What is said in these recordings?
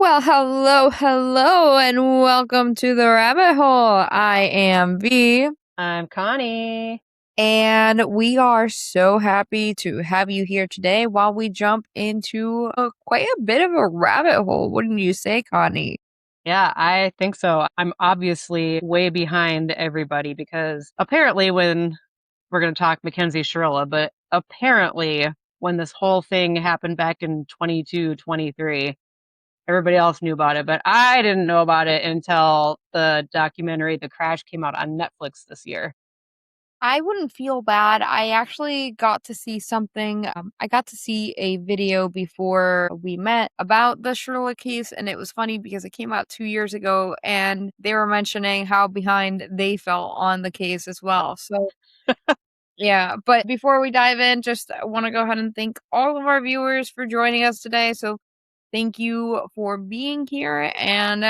Well, hello, and welcome to the rabbit hole. I am V, I'm Connie. and we are so happy to have you here today while we jump into quite a bit of a rabbit hole. Wouldn't you say, Connie? Yeah, I think so. I'm obviously way behind everybody because apparently when we're going to talk Mackenzie Shirilla, but apparently when this whole thing happened back in 22, 23, everybody else knew about it, but I didn't know about it until the documentary The Crash came out on Netflix this year. I wouldn't feel bad. I actually got to see something. I got to see a video before we met about the Shirilla case, and it was funny because it came out 2 years ago, and they were mentioning how behind they felt on the case as well. So, yeah. But before we dive in, just want to go ahead and thank all of our viewers for joining us today. So, thank you for being here, and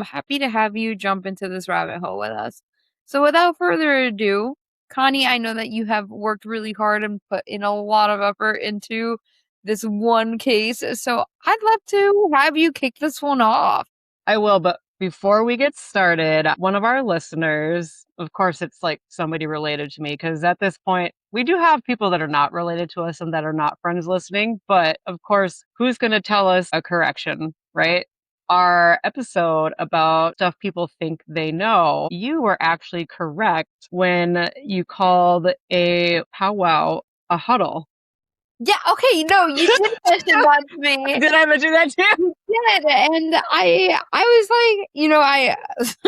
happy to have you jump into this rabbit hole with us. So, without further ado, Connie, I know that you have worked really hard and put in a lot of effort into this one case. So, I'd love to have you kick this one off. I will, but before we get started, one of our listeners, of course, it's like somebody related to me because at this point, we do have people that are not related to us and that are not friends listening. But of course, who's going to tell us a correction, right? Our episode about stuff people think they know, you were actually correct when you called a powwow a huddle. Yeah, okay, no, you did mention that to me. Did I mention that too? You did, and I was like, I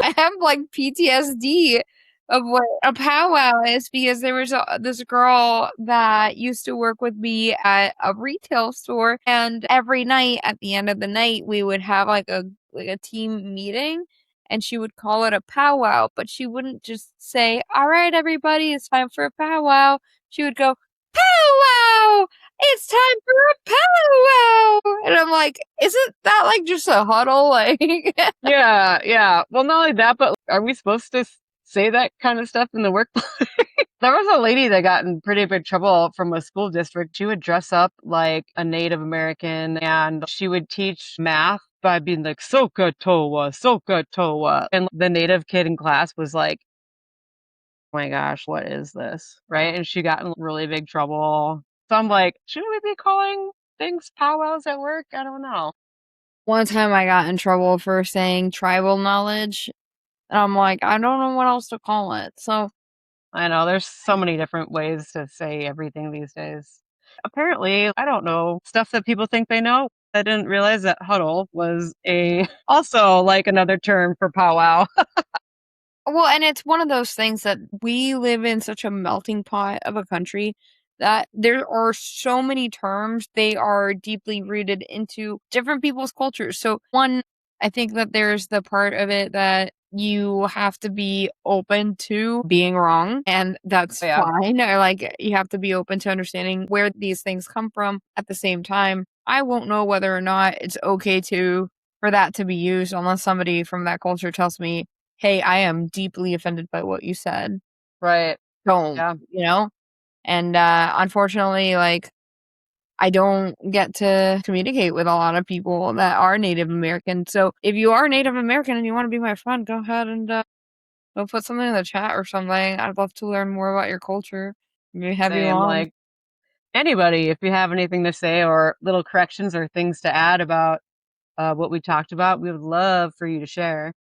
I have like PTSD of what a powwow is because there was this girl that used to work with me at a retail store, and every night at the end of the night we would have like a team meeting, and she would call it a powwow, but she wouldn't just say, "All right, everybody, it's time for a powwow." She would go, "Powwow! It's time for a powwow!" And I'm like, isn't that like just a huddle? Like, Yeah, yeah. Well, not only that, but are we supposed to say that kind of stuff in the workplace? There was a lady that got in pretty big trouble from a school district. She would dress up like a Native American and she would teach math by being like, Soka Towa, Soka Towa. And the Native kid in class was like, oh my gosh, what is this? Right? And she got in really big trouble. So I'm like, shouldn't we be calling things powwows at work? I don't know. one time I got in trouble for saying tribal knowledge, and I'm like, I don't know what else to call it. So, I know there's so many different ways to say everything these days. Apparently, I don't know stuff that people think they know. I didn't realize that huddle was a also like another term for powwow. well, and it's one of those things that we live in such a melting pot of a country that there are so many terms, they are deeply rooted into different people's cultures. So, one, I think that there's the part of it that you have to be open to being wrong, and that's Yeah, fine. Or like you have to be open to understanding where these things come from. At the same time, I won't know whether or not it's okay to for that to be used unless somebody from that culture tells me, "Hey, I am deeply offended by what you said. right. Don't," Yeah, you know? And, unfortunately, like, I don't get to communicate with a lot of people that are Native American. So if you are Native American and you wanna be my friend, go ahead and, go put something in the chat or something. I'd love to learn more about your culture. Maybe have you same. on. Like anybody, if you have anything to say or little corrections or things to add about what we talked about, we would love for you to share.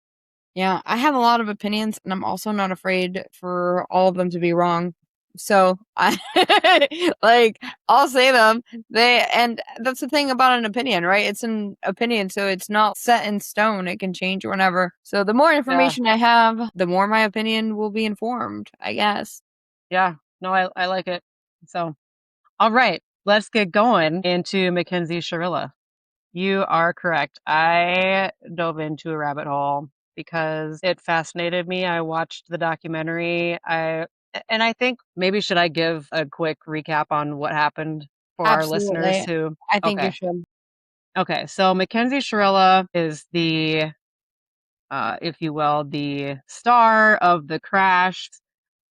Yeah, I have a lot of opinions, and I'm also not afraid for all of them to be wrong. So I like I'll say them. And that's the thing about an opinion, right? It's an opinion, so it's not set in stone. It can change whenever. So the more Yeah, information I have, the more my opinion will be informed, I guess. yeah. No, I like it. So, all right, let's get going into Mackenzie Shirilla. You are correct. I dove into a rabbit hole because it fascinated me. I watched the documentary. And I think maybe should I give a quick recap on what happened for our listeners Absolutely. who I think you okay. should. Okay. So Mackenzie Shirilla is the if you will, the star of the crash.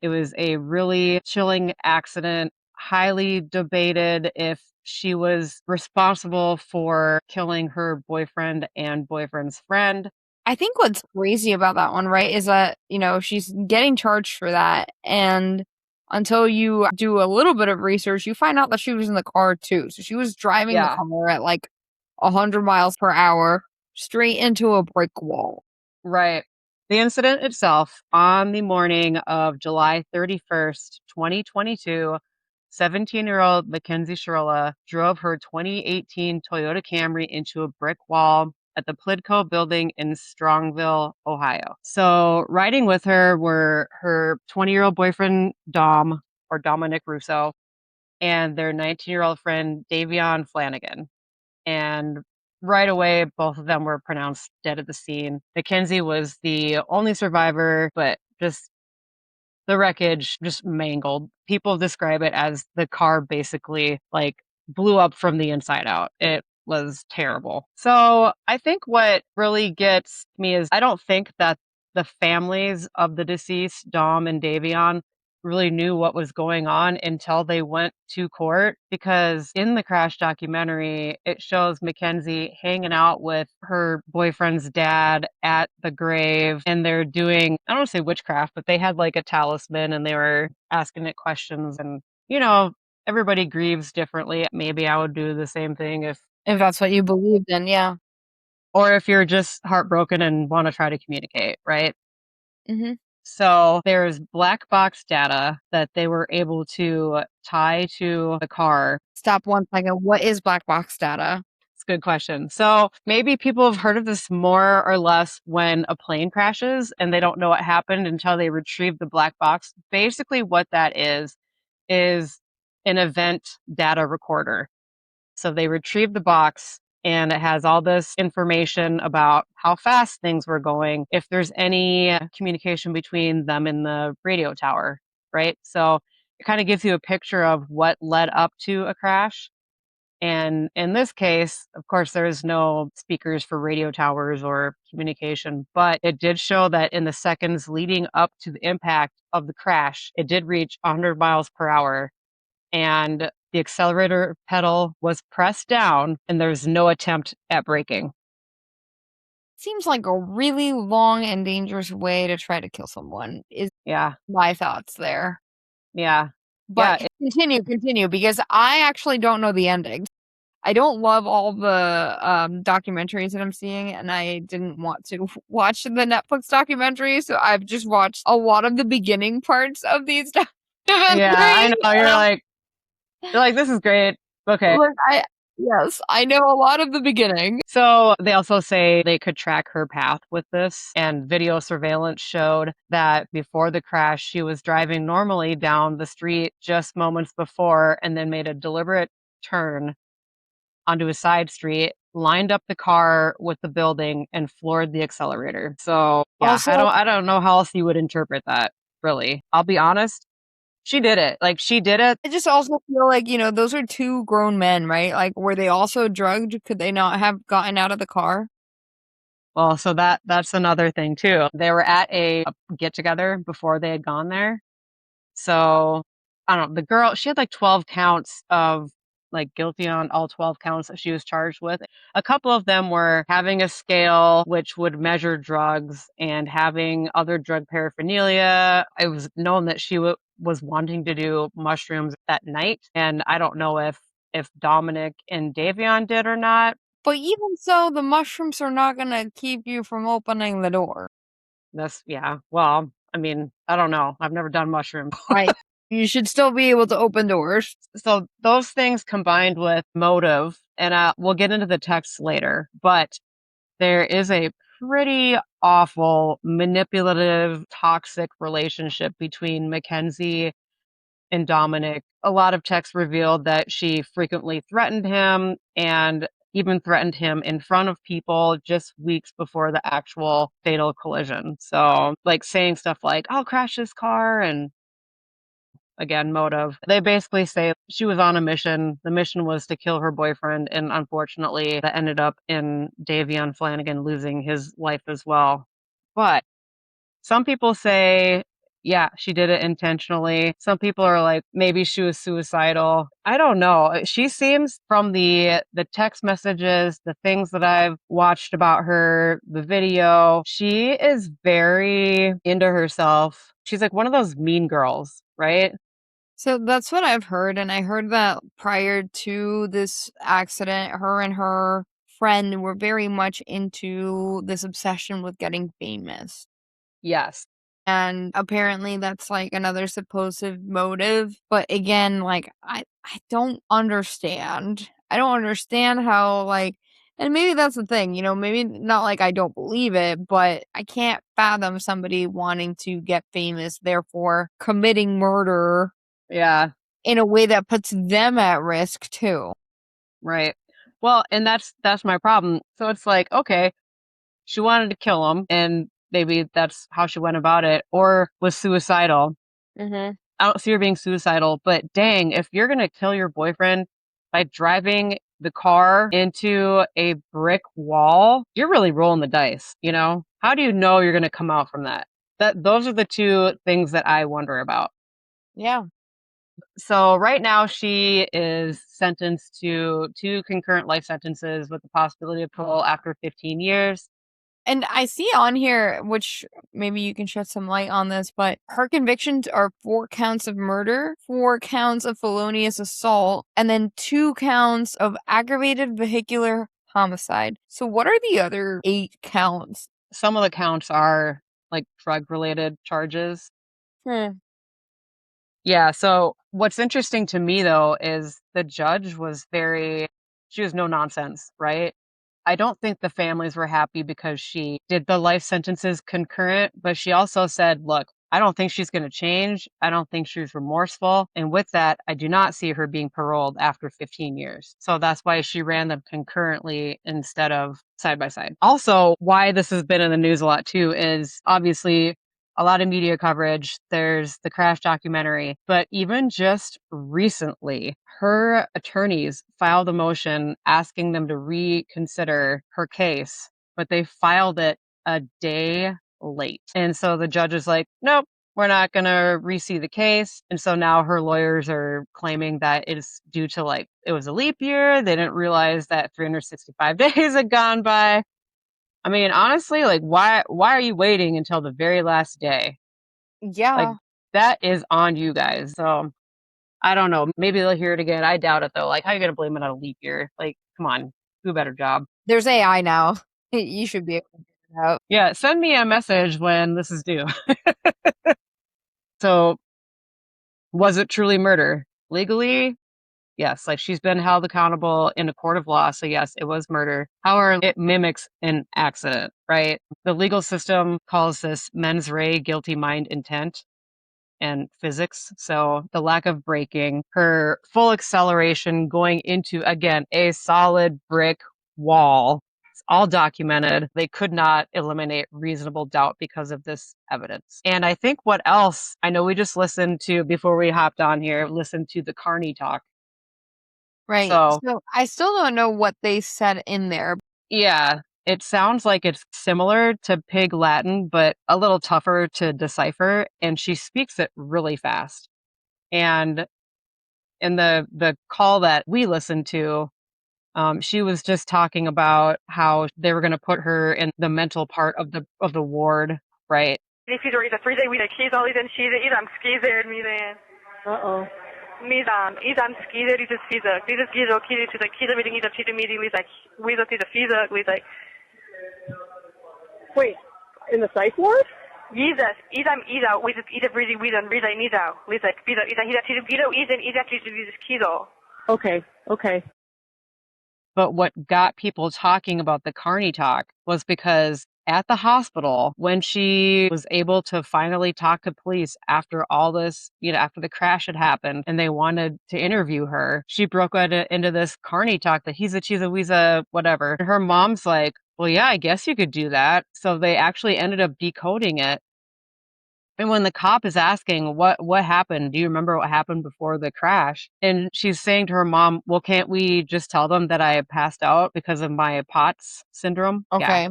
It was a really chilling accident, highly debated if she was responsible for killing her boyfriend and boyfriend's friend. I think what's crazy about that one, right, is that, she's getting charged for that, and until you do a little bit of research, you find out that she was in the car too. So she was driving the Yeah, car at like 100 miles per hour straight into a brick wall. right. The incident itself, on the morning of July 31st, 2022, 17-year-old Mackenzie Shirilla drove her 2018 Toyota Camry into a brick wall at the Plidco building in Strongville, Ohio. So, riding with her were her 20-year-old boyfriend, Dom, or Dominic Russo, and their 19-year-old friend, Davion Flanagan. And right away, both of them were pronounced dead at the scene. Mackenzie was the only survivor, but just the wreckage just mangled. People describe it as the car basically like blew up from the inside out. It was terrible. So I think what really gets me is I don't think that the families of the deceased, Dom and Davion, really knew what was going on until they went to court, because in the crash documentary it shows Mackenzie hanging out with her boyfriend's dad at the grave, and they're doing, I don't want to say witchcraft, but they had like a talisman and they were asking it questions, and you know everybody grieves differently. Maybe I would do the same thing If that's what you believe, then yeah. or if you're just heartbroken and want to try to communicate, right? Mhm. So there's black box data that they were able to tie to the car. Stop 1 second. What is black box data? It's a good question. So maybe people have heard of this more or less when a plane crashes and they don't know what happened until they retrieve the black box. Basically, what that is an event data recorder. So they retrieve the box and it has all this information about how fast things were going, if there's any communication between them and the radio tower, right? So it kind of gives you a picture of what led up to a crash. And in this case, of course, there is no speakers for radio towers or communication, but it did show that in the seconds leading up to the impact of the crash, it did reach 100 miles per hour, and the accelerator pedal was pressed down and there's no attempt at braking. Seems like a really long and dangerous way to try to kill someone is Yeah. my thoughts there. Yeah. But Yeah. continue, because I actually don't know the ending. I don't love all the, documentaries that I'm seeing, and I didn't want to watch the Netflix documentary, so I've just watched a lot of the beginning parts of these Yeah. documentaries, I know. and I'm You're like, this is great. Okay. like, yes, I know a lot of the beginning. So they also say they could track her path with this, and video surveillance showed that before the crash, she was driving normally down the street just moments before and then made a deliberate turn onto a side street, lined up the car with the building, and floored the accelerator. So yeah, Also, I don't know how else you would interpret that, really. I'll be honest. She did it. Like she did it. I just also feel like, those are 2 grown men, right? Like, were they also drugged? Could they not have gotten out of the car? Well, so that's another thing too. They were at a get together before they had gone there. So, I don't know, the girl, she had like 12 counts of like guilty on all 12 counts that she was charged with. A couple of them were having a scale which would measure drugs and having other drug paraphernalia. It was known that she was wanting to do mushrooms that night. And I don't know if Dominic and Davion did or not. But even so, the mushrooms are not gonna keep you from opening the door. Yeah. Well, I mean, I don't know. I've never done mushrooms. Right. You should still be able to open doors. So those things combined with motive, and we'll get into the text later, but there is a pretty awful, manipulative, toxic relationship between Mackenzie and Dominic. A lot of texts revealed that she frequently threatened him and even threatened him in front of people just weeks before the actual fatal collision. So, like saying stuff like, I'll crash this car, and again, motive. They basically say she was on a mission. The mission was to kill her boyfriend, and unfortunately, that ended up in Davion Flanagan losing his life as well. But some people say, Yeah, she did it intentionally. Some people are like, maybe she was suicidal. I don't know. She seems from the text messages, the things that I've watched about her, the video, she is very into herself. She's like one of those mean girls, right? So that's what I've heard, and I heard that prior to this accident, her and her friend were very much into this obsession with getting famous. Yes. And apparently that's like another supposed motive. But again, like I don't understand. I don't understand how like and maybe that's the thing, maybe not like I don't believe it, but I can't fathom somebody wanting to get famous, therefore committing murder Yeah. in a way that puts them at risk too. Right. Well, and that's my problem. So it's like, okay, she wanted to kill him and maybe that's how she went about it or was suicidal. Mhm. I don't see her being suicidal, but dang, if you're going to kill your boyfriend by driving the car into a brick wall, you're really rolling the dice, you know? How do you know you're going to come out from that? Those are the two things that I wonder about. Yeah. So right now she is sentenced to two concurrent life sentences with the possibility of parole after 15 years. And I see on here, which maybe you can shed some light on this, but her convictions are 4 counts of murder, 4 counts of felonious assault, and then 2 counts of aggravated vehicular homicide. So what are the other 8 counts? Some of the counts are like drug related charges. Hmm. Yeah, so what's interesting to me though is the judge was she was no nonsense, right? I don't think the families were happy because she did the life sentences concurrent, but she also said, look, I don't think she's going to change. I don't think she's remorseful. And with that, I do not see her being paroled after 15 years. So that's why she ran them concurrently instead of side by side. Also, why this has been in the news a lot too is obviously a lot of media coverage. There's the crash documentary, but even just recently, her attorneys filed a motion asking them to reconsider her case, but they filed it a day late. And so the judge is like, nope, we're not going to re-see the case. And so now her lawyers are claiming that it's due to like, it was a leap year. They didn't realize that 365 days had gone by. I mean, honestly, like why are you waiting until the very last day? Like Yeah. that is on you guys. So I don't know. Maybe they'll hear it again. I doubt it though. Like how are you gonna blame it on a leap year? Like, come on, do a better job. There's AI now. You should be able to figure it out. Yeah, send me a message when this is due. So was it truly murder? Legally, yes. Like she's been held accountable in a court of law. So yes, it was murder. However, it mimics an accident, right? The legal system calls this mens rea, guilty mind intent, and physics. So the lack of braking, her full acceleration going into, again, a solid brick wall. It's all documented. They could not eliminate reasonable doubt because of this evidence. And I think what else, I know we just listened to, before we hopped on here, listened to the Carney talk. Right. So So I still don't know what they said in there. yeah, it sounds like it's similar to Pig Latin, but a little tougher to decipher. And she speaks it really fast. And in the call that we listened to, she was just talking about how they were going to put her in the mental part of the ward, right? Uh-oh. Idam skider dieses Fiese. Dieses Giso, Kiri to the Kiri meeting, Ida Chidi meeting, like, we don't see the Fiese, we like. Wait, in the psych ward? Jesus, Idam Ida, we just Ida breathing, we don't read Nida, we like, Ida Ida Chidi Gido, Ida Chidi dieses Kido. Okay, okay. But what got people talking about the Carney talk was because at the hospital, when she was able to finally talk to police after all this, after the crash had happened and they wanted to interview her, she broke into this Carney talk that he's a cheese a weeza, whatever. And her mom's like, well, yeah, I guess you could do that. So they actually ended up decoding it. And when the cop is asking what happened, do you remember what happened before the crash? And she's saying to her mom, well, can't we just tell them that I passed out because of my POTS syndrome? Yeah. Okay.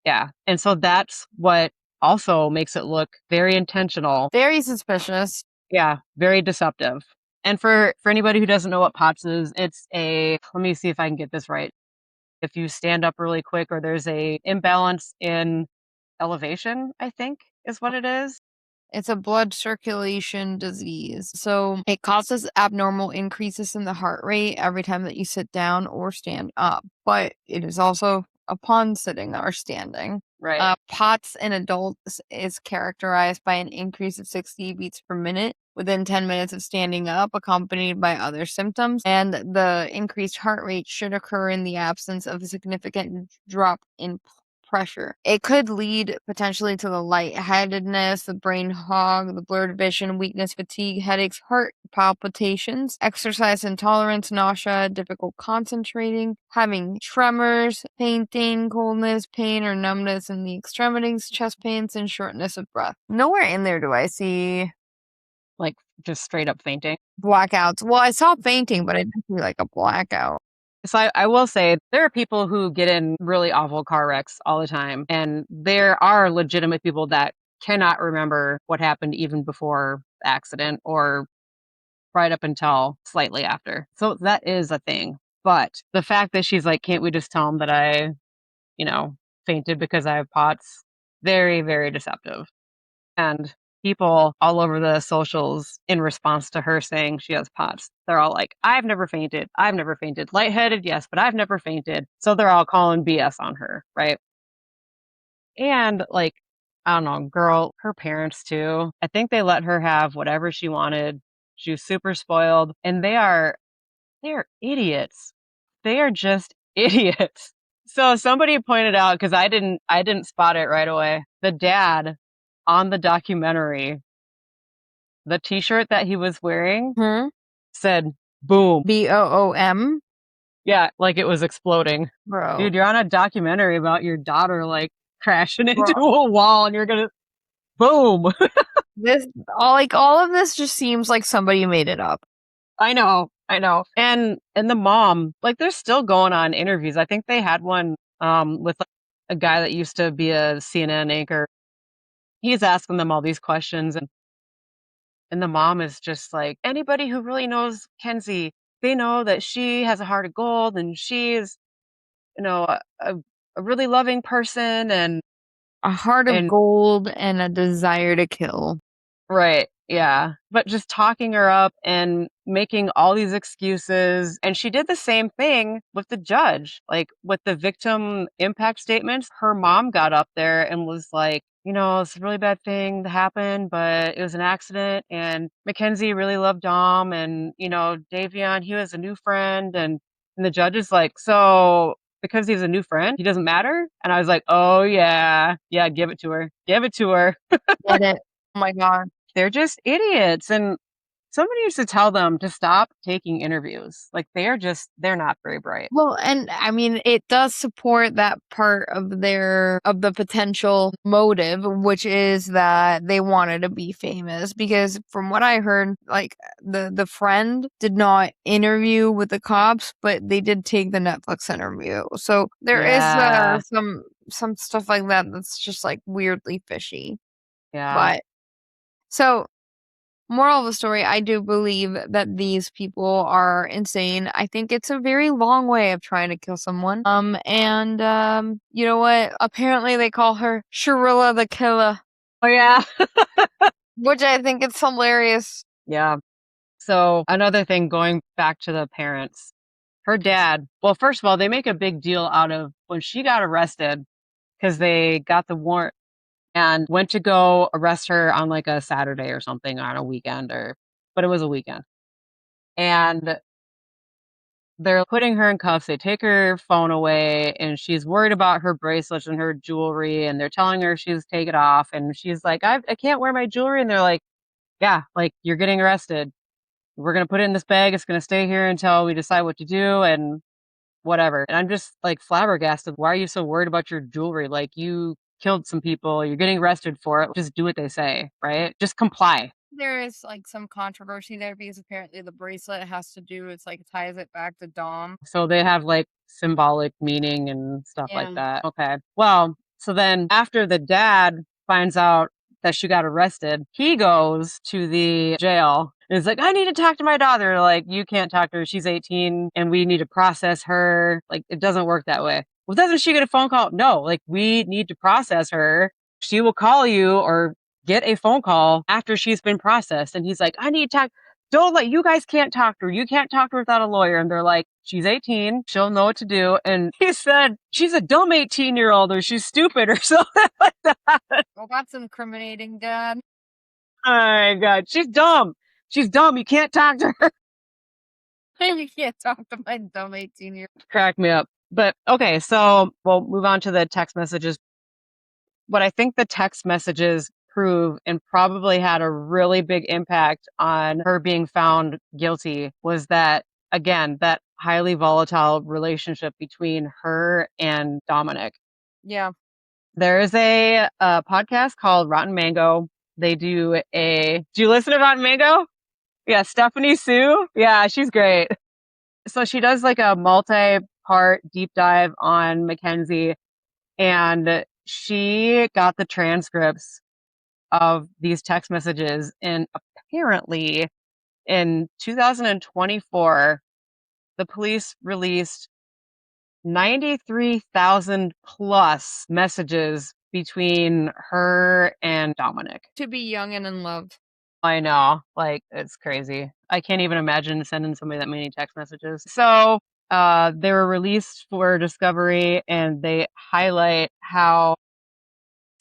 Yeah. And so that's what also makes it look very intentional. Very suspicious. Yeah, very deceptive. And for anybody who doesn't know what POTS is, it's let me see if I can get this right. If you stand up really quick or there's a imbalance in elevation, I think is what it is. It's a blood circulation disease. So it causes abnormal increases in the heart rate every time that you sit down or stand up, but it is also upon sitting or standing. Right. POTS in adults is characterized by an increase of 60 beats per minute within 10 minutes of standing up, accompanied by other symptoms. And the increased heart rate should occur in the absence of a significant drop in pressure. It could lead potentially to the lightheadedness, the brain fog, the blurred vision, weakness, fatigue, headaches, heart palpitations, exercise intolerance, nausea, difficult concentrating, having tremors, fainting, coldness, pain or numbness in the extremities, chest pains, and shortness of breath. Nowhere in there do I see Like just straight up fainting. blackouts. Well, I saw fainting, but I didn't see like a blackout. So I will say there are people who get in really awful car wrecks all the time. And there are legitimate people that cannot remember what happened even before the accident or right up until slightly after. So that is a thing. But the fact that she's like, can't we just tell them that I, fainted because I have POTS? Very, very deceptive. And people all over the socials in response to her saying she has POTS, they're all like, I've never fainted. I've never fainted. Lightheaded, yes, but I've never fainted. So they're all calling BS on her, right? And like, I don't know, girl, her parents too. I think they let her have whatever she wanted. She was super spoiled. And they're idiots. They are just idiots. So somebody pointed out, because I didn't spot it right away. The dad on the documentary, the t-shirt that he was wearing said boom. BOOM? Yeah, like it was exploding. Bro. Dude, you're on a documentary about your daughter like crashing into a wall and you're gonna boom. All of this just seems like somebody made it up. I know. And the mom, like they're still going on interviews. I think they had one with like, a guy that used to be a CNN anchor. He's asking them all these questions and the mom is just like, anybody who really knows Kenzie, they know that she has a heart of gold and she's, a really loving person and A heart of gold and a desire to kill. right. Yeah. But just talking her up and making all these excuses. And she did the same thing with the judge, like with the victim impact statements. Her mom got up there and was like, it's a really bad thing that happened, but it was an accident. And Mackenzie really loved Dom. And, Davion, he was a new friend. And the judge is like, so because he's a new friend, he doesn't matter. And I was like, oh, yeah. Yeah, give it to her. Give it to her. Get it. Oh my God. They're just idiots. And somebody used to tell them to stop taking interviews. Like they're not very bright. Well, and I mean, it does support that part of the potential motive, which is that they wanted to be famous. Because from what I heard, like the friend did not interview with the cops, but they did take the Netflix interview. So there is some stuff like that that's just like weirdly fishy. Yeah. But so, moral of the story, I do believe that these people are insane. I think it's a very long way of trying to kill someone. And you know what? Apparently they call her Shirilla the Killer. Oh yeah. Which I think is hilarious. Yeah. So another thing, going back to the parents, her dad, well, first of all, they make a big deal out of when she got arrested because they got the warrant and went to go arrest her on like a Saturday or something on a weekend but it was a weekend. And they're putting her in cuffs. They take her phone away and she's worried about her bracelets and her jewelry. And they're telling her she's take it off. And she's like, I can't wear my jewelry. And they're like, yeah, like you're getting arrested. We're going to put it in this bag. It's going to stay here until we decide what to do and whatever. And I'm just like flabbergasted. Why are you so worried about your jewelry? Like you killed some people. You're getting arrested for it. Just do what they say, right? Just comply. There is like some controversy there because apparently the bracelet has to do, it's like ties it back to Dom. So they have like symbolic meaning and stuff like that. Okay. Well, so then after the dad finds out that she got arrested, he goes to the jail and is like, I need to talk to my daughter. Like, you can't talk to her. She's 18 and we need to process her. Like, it doesn't work that way. Well, doesn't she get a phone call? No, like, we need to process her. She will call you or get a phone call after she's been processed. And he's like, I need to talk. Don't let, you guys can't talk to her. You can't talk to her without a lawyer. And they're like, she's 18. She'll know what to do. And he said, she's a dumb 18-year-old or she's stupid or something like that. Well, that's incriminating, Dad. Oh my God. She's dumb. She's dumb. You can't talk to her. You can't talk to my dumb 18-year-old. Crack me up. But okay, so we'll move on to the text messages. What I think the text messages prove and probably had a really big impact on her being found guilty was that, again, that highly volatile relationship between her and Dominic. Yeah. There is a podcast called Rotten Mango. They do you listen to Rotten Mango? Yeah, Stephanie Sue. Yeah, she's great. So she does like a multi-part deep dive on Mackenzie, and she got the transcripts of these text messages, and apparently in 2024 the police released 93,000 plus messages between her and Dominic. To be young and in love. I know, like, it's crazy. I can't even imagine sending somebody that many text messages. So they were released for discovery, and they highlight how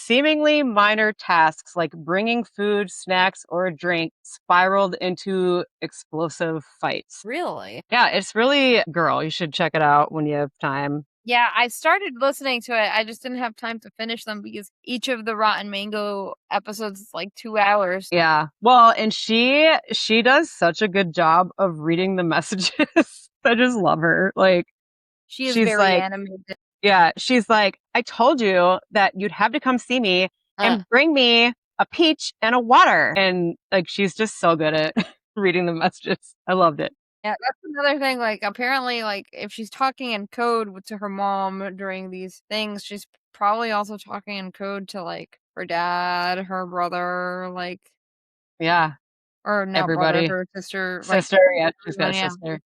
seemingly minor tasks like bringing food, snacks, or a drink spiraled into explosive fights. Really? Yeah, it's really, girl, you should check it out when you have time. Yeah, I started listening to it. I just didn't have time to finish them because each of the Rotten Mango episodes is like 2 hours. Yeah. Well, and she does such a good job of reading the messages. I just love her. Like, She is she's very like, animated. yeah, she's like, I told you that you'd have to come see me and bring me a peach and a water. And like, she's just so good at reading the messages. I loved it. Yeah, that's another thing. Like, apparently, like, if she's talking in code to her mom during these things, she's probably also talking in code to like her dad, her brother, like, Yeah. or not Everybody. brother, her sister. Sister. Yeah, she's got a yeah. sister.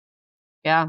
Yeah.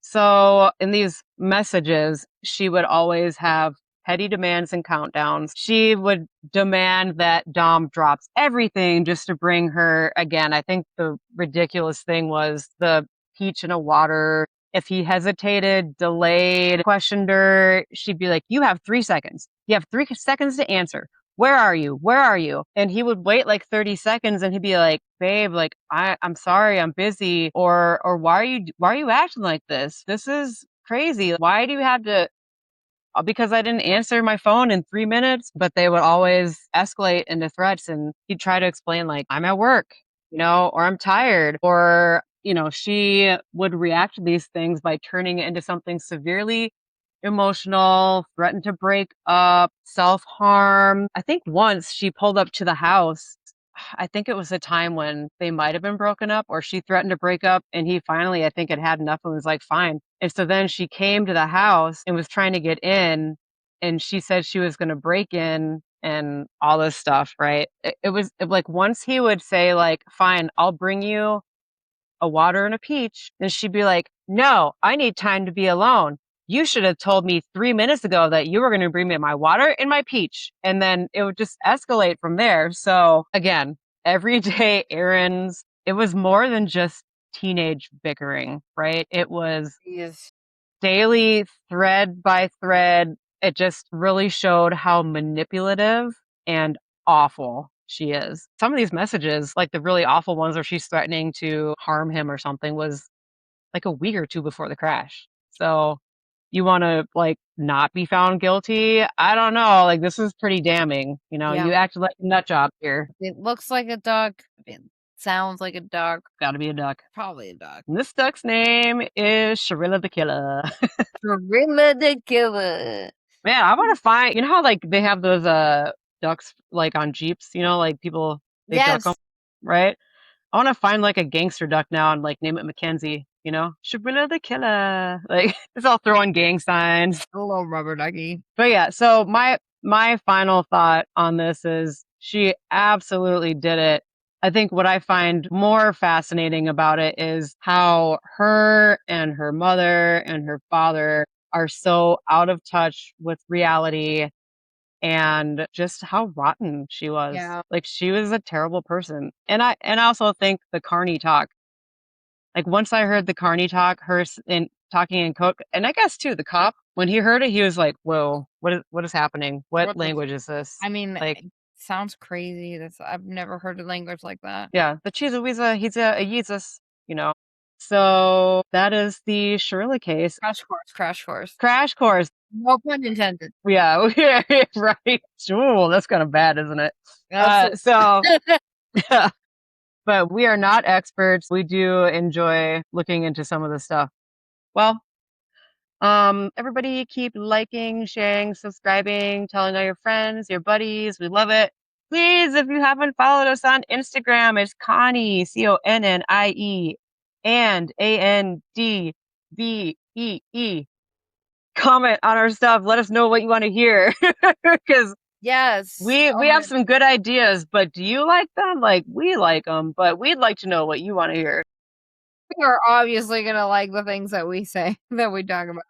So in these messages, she would always have petty demands and countdowns. She would demand that Dom drops everything just to bring her again. I think the ridiculous thing was the peach and a water. If he hesitated, delayed, questioned her, she'd be like, you have 3 seconds. You have 3 seconds to answer. Where are you? Where are you? And he would wait like 30 seconds and he'd be like, babe, like, I'm sorry, I'm busy. Or why are you acting like this? This is crazy. Why do you have to, because I didn't answer my phone in 3 minutes? But they would always escalate into threats, and he'd try to explain like, I'm at work, or I'm tired, or, she would react to these things by turning it into something severely emotional, threatened to break up, self-harm. I think once she pulled up to the house, I think it was a time when they might have been broken up, or she threatened to break up, and he finally, I think, had enough and was like, fine. And so then she came to the house and was trying to get in, and she said she was going to break in and all this stuff, right? It was like, once he would say like, fine, I'll bring you a water and a peach, then she'd be like, no, I need time to be alone. You should have told me 3 minutes ago that you were going to bring me my water and my peach. And then it would just escalate from there. So again, everyday errands. It was more than just teenage bickering, right? It was daily, thread by thread. It just really showed how manipulative and awful she is. Some of these messages, like the really awful ones where she's threatening to harm him or something, was like a week or two before the crash. So you want to like not be found guilty? I don't know. Like, this is pretty damning. Yeah. You acted like a nut job here. It looks like a duck. It sounds like a duck. Gotta be a duck. Probably a duck. And this duck's name is Shirilla the Killer. Shirilla the Killer. Man, I want to find, how like they have those ducks like on Jeeps, like people, they duck them, right? I want to find like a gangster duck now and like name it Mackenzie, Shirilla the Killer. Like, it's all throwing gang signs. Hello, rubber ducky. But yeah, so my My final thought on this is she absolutely did it. I think what I find more fascinating about it is how her and her mother and her father are so out of touch with reality and just how rotten she was. Yeah. Like she was a terrible person. And I also think the Carney talk. Like once I heard the Carney talk, in talking in Cook, and I guess too the cop, when he heard it, he was like, "Whoa, what is happening? What What the language is this?" I mean, Like, it sounds crazy. I've never heard a language like that. yeah, the cheese he's a Jesus, you know. So that is the Shirilla case. Crash course, crash course. Crash course. No pun intended. Yeah, right. Ooh, that's kind of bad, isn't it? Absolutely. So, but we are not experts. We do enjoy looking into some of this stuff. Well, everybody keep liking, sharing, subscribing, telling all your friends, your buddies. We love it. Please, if you haven't followed us on Instagram, it's Connie, Connie, and ANDVEE. Comment on our stuff. Let us know what you want to hear. Because Yes. we Oh have my some good ideas, but do you like them? Like we like them, but we'd like to know what you want to hear. We are obviously gonna like the things that we say, that we talk about.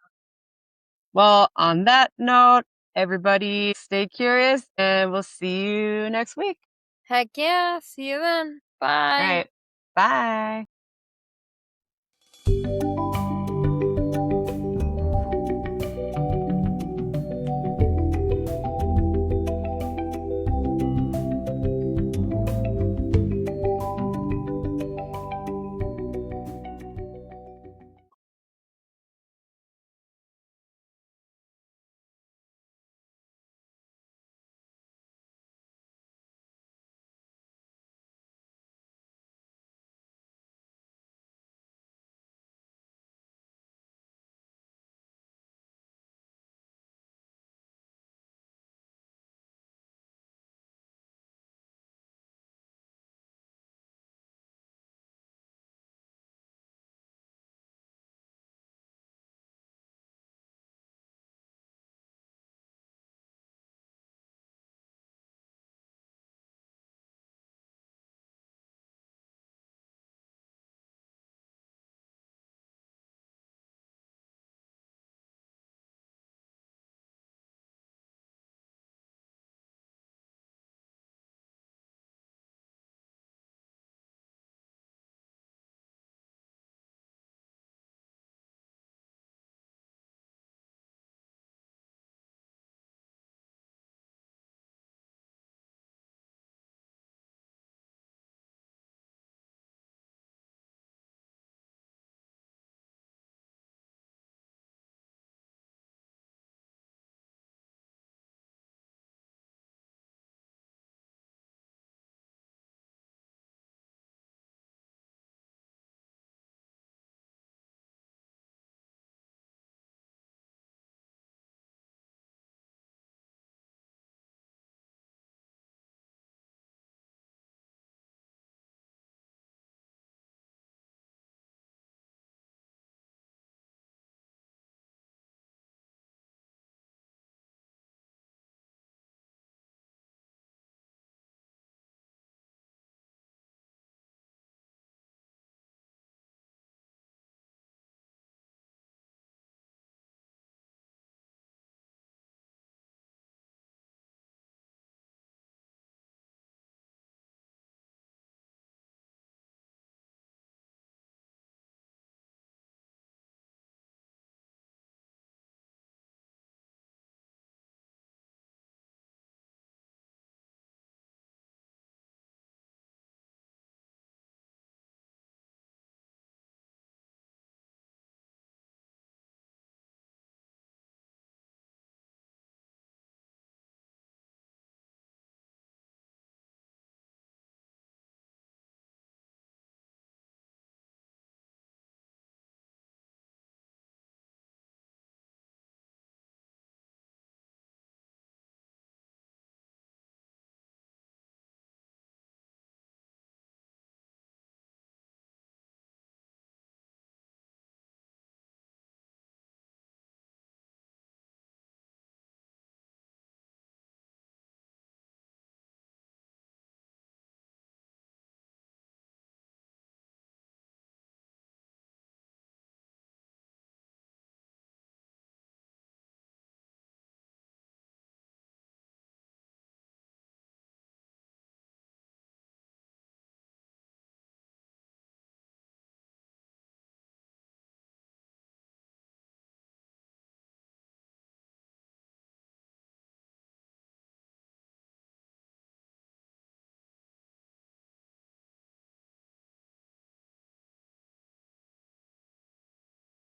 Well, on that note, everybody stay curious and we'll see you next week. Heck yeah. See you then. All Bye. right. Bye.